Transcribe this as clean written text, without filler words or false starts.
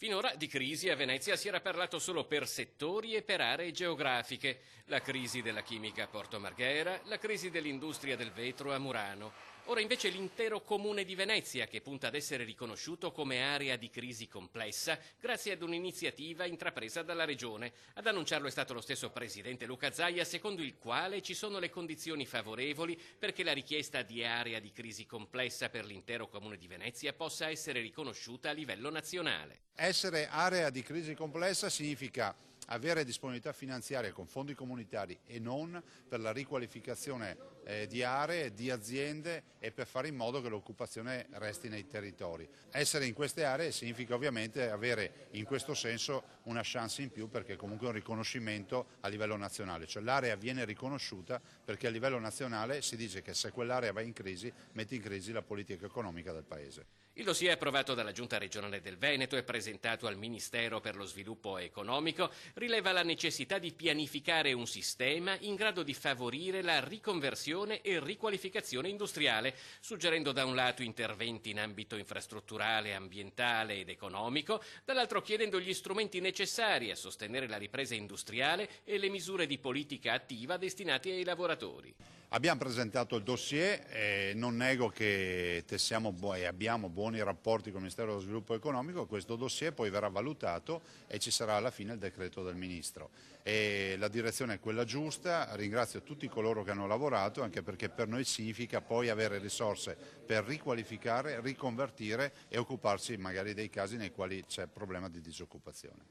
Finora di crisi a Venezia si era parlato solo per settori e per aree geografiche. La crisi della chimica a Porto Marghera, la crisi dell'industria del vetro a Murano. Ora invece l'intero comune di Venezia che punta ad essere riconosciuto come area di crisi complessa grazie ad un'iniziativa intrapresa dalla Regione. Ad annunciarlo è stato lo stesso presidente Luca Zaia, secondo il quale ci sono le condizioni favorevoli perché la richiesta di area di crisi complessa per l'intero comune di Venezia possa essere riconosciuta a livello nazionale. Essere area di crisi complessa significa avere disponibilità finanziaria con fondi comunitari e non per la riqualificazione di aree, di aziende e per fare in modo che l'occupazione resti nei territori. Essere in queste aree significa ovviamente avere in questo senso una chance in più perché comunque è un riconoscimento a livello nazionale, cioè l'area viene riconosciuta perché a livello nazionale si dice che se quell'area va in crisi mette in crisi la politica economica del Paese. Il dossier approvato dalla Giunta regionale del Veneto e presentato al Ministero per lo sviluppo economico rileva la necessità di pianificare un sistema in grado di favorire la riconversione e riqualificazione industriale, suggerendo da un lato interventi in ambito infrastrutturale, ambientale ed economico, dall'altro chiedendo gli strumenti necessari a sostenere la ripresa industriale e le misure di politica attiva destinate ai lavoratori. Abbiamo presentato il dossier e non nego che abbiamo buoni rapporti con il Ministero dello Sviluppo Economico. Questo dossier poi verrà valutato e ci sarà alla fine il decreto del Ministro. E la direzione è quella giusta, ringrazio tutti coloro che hanno lavorato anche perché per noi significa poi avere risorse per riqualificare, riconvertire e occuparsi magari dei casi nei quali c'è problema di disoccupazione.